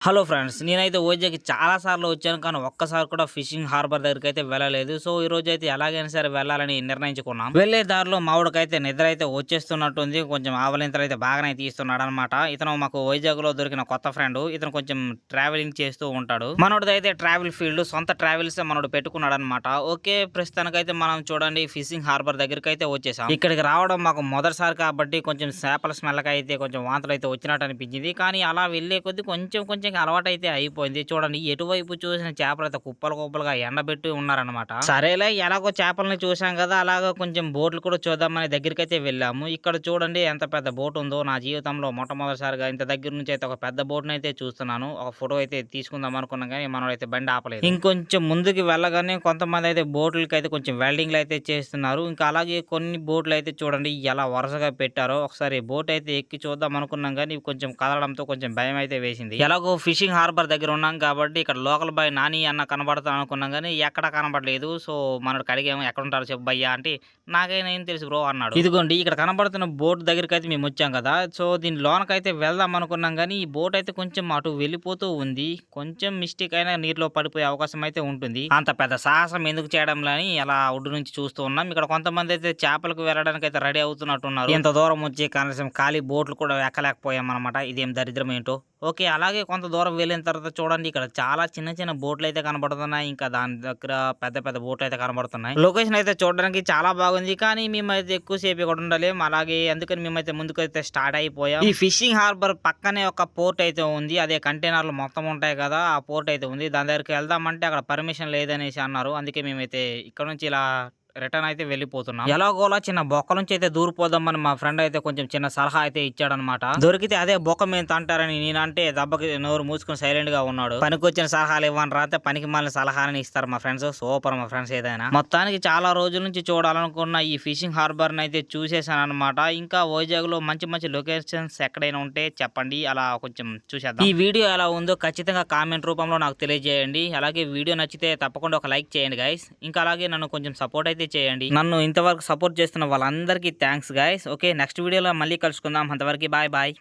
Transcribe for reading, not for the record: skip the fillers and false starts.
Hello friends. నేనైతే ఓజేకి చాలా సార్లు వచ్చాను. కానీ ఒక్కసారి కూడా ఫిషింగ్ హార్బర్ దగ్గరికైతే వెళ్ళలేదు. సో, ఈరోజైతే ఎలాగైనా సరే వెళ్ళాలని నిర్ణయించుకున్నాం. వెళ్ళే దారిలో మా వోడికైతే నిద్ర అయితే వచ్చేస్తున్నట్టుంది. కొంచెం ఆవలింతలైతే బాగానే తీస్తున్నాడనమాట. ఇతను మాకు వైజాగ్‌లో దొరికిన కొత్త ఫ్రెండు. ఇతను కొంచెం ట్రావెలింగ్ చేస్తూ ఉంటాడు. మనోడిదైతే ట్రావెల్ ఫీల్డ్. సొంత ట్రావెల్సే మనోడు పెట్టుకున్నాడనమాట. ఓకే. ప్రస్తుతానికైతే మనం చూడండి ఫిషింగ్ హార్బర్ దగ్గరికైతే వచ్చేసాం. ఇక్కడికి రావడం మాకు మొదటిసారి కాబట్టి కొంచెం చేపల స్మెల్‌కైతే కొంచెం వాంతులైతే వచ్చినట్టు అనిపించింది. కానీ అలా వెళ్ళే కొద్దీ కొంచెం అలవాటైతే అయిపోయింది. చూడండి ఎటువైపు చూసిన చేపలైతే కుప్పలు కుప్పలుగా ఎండబెట్టి ఉన్నారనమాట. సరేలే ఎలాగో చేపలని చూసాం కదా! అలాగా కొంచెం బోట్లు కూడా చూద్దామని దగ్గరికైతే వెళ్ళాము. ఇక్కడ చూడండి ఎంత పెద్ద బోట్ ఉందో. నా జీవితంలో మొట్టమొదటిసారిగా ఇంత దగ్గర నుంచి అయితే ఒక పెద్ద బోట్‌నైతే చూస్తున్నాను. ఒక ఫోటో అయితే తీసుకుందాం అనుకున్నాం గానీ మనోడైతే బండి ఆపలేదు. ఇంకొంచెం ముందుకు వెళ్ళగానే కొంతమందయితే బోట్లకైతే కొంచెం వెల్డింగ్‌లయితే చేస్తున్నారు. ఇంకా అలాగే కొన్ని బోట్లయితే చూడండి ఎలా వరుసగా పెట్టారో. ఒకసారి బోట్ అయితే ఎక్కి చూద్దాం అనుకున్నాం గానీ కొంచెం కదలడంతో కొంచెం భయమైతే వేసింది. ఎలాగో ఫిషింగ్ హార్బర్ దగ్గర ఉన్నాం కాబట్టి ఇక్కడ లోకల్ బాయ్ నాని అన్న కనబడతాను అనుకున్నాం గానీ ఎక్కడ కనబడలేదు. సో, మనోడికి అడిగాము ఎక్కడుంటారో చెప్పు భయ్యా అంటే నాకైనా ఏం తెలుసు బ్రో అన్నాడు. ఇదిగోండి ఇక్కడ కనబడుతున్న బోట్ దగ్గరికైతే మేము వచ్చాం కదా! సో, దీని లోనకైతే వెళ్దాం అనుకున్నాం గానీ ఈ బోట్ అయితే కొంచెం అటు వెళ్ళిపోతూ ఉంది. కొంచెం మిస్టేక్ అయినా నీటిలో పడిపోయే అవకాశం అయితే ఉంటుంది. అంత పెద్ద సాహసం ఎందుకు చేయడంలే అని అలా ఒడ్డు నుంచి చూస్తూ ఉన్నాం. ఇక్కడ కొంతమంది అయితే చేపలకు వెళ్ళడానికి అయితే రెడీ అవుతున్నట్టున్నారు. ఇంత దూరం వచ్చి కనీసం ఖాళీ బోట్లు కూడా ఎక్కలేకపోయామన్నమాట. ఇదేం దరిద్రం ఏంటో. ఓకే. అలాగే కొంత దూరం వెళ్ళిన తర్వాత చూడండి ఇక్కడ చాలా చిన్న బోట్లయితే కనబడుతున్నాయి. ఇంకా దాని దగ్గర పెద్ద బోట్లయితే కనబడుతున్నాయి. లొకేషన్ అయితే చూడడానికి చాలా బాగుంది. కానీ మేమైతే ఎక్కువ సేపు ఇక్కడ ఉండలేం. అలాగే అందుకని మేమైతే ముందుకైతే స్టార్ట్ అయిపోయాం. ఈ ఫిషింగ్ హార్బర్ పక్కనే ఒక పోర్ట్ అయితే ఉంది. అదే కంటైనర్లు మొత్తం ఉంటాయి కదా! ఆ పోర్ట్ అయితే ఉంది. దాని దగ్గరికి వెళ్దామంటే అక్కడ పర్మిషన్ లేదనేసి అన్నారు. అందుకే మేమైతే ఇక్కడ నుంచి ఇలా రిటర్న్ అయితే వెళ్ళిపోతున్నాం. ఎలాగోలా చిన్న బొక్క నుంచి అయితే దూరిపోదామని మా ఫ్రెండ్ అయితే కొంచెం చిన్న సలహా అయితే ఇచ్చాడనమాట. దొరికితే అదే బొక్క మేము తంటారని నేనంటే దెబ్బకి నోరు మూసుకుని సైలెంట్ గా ఉన్నాడు. పనికొచ్చిన సలహాలు ఇవ్వని రాతే పనికి మాలిన సలహాలని ఇస్తారు మా ఫ్రెండ్స్. సూపర్ మా ఫ్రెండ్స్ ఏదైనా. మొత్తానికి చాలా రోజుల నుంచి చూడాలనుకున్న ఈ ఫిషింగ్ హార్బర్ అయితే చూసేసాను అనమాట. ఇంకా వైజాగ్ లో మంచి లొకేషన్స్ ఎక్కడైనా ఉంటే చెప్పండి. అలా కొంచెం చూసేద్దాం. ఈ వీడియో ఎలా ఉందో ఖచ్చితంగా కామెంట్ రూపంలో నాకు తెలియజేయండి. అలాగే వీడియో నచ్చితే తప్పకుండా ఒక లైక్ చేయండి గైస్. ఇంకా అలాగే నన్ను కొంచెం సపోర్ట్ అయితే చేయండి. నన్ను ఇంతవరకు సపోర్ట్ చేస్తున్న వాళ్ళందరికీ థ్యాంక్స్ గైస్. ఓకే. నెక్స్ట్ వీడియోలో మళ్ళీ కలుసుకుందాం. అంతవరకు బాయ్.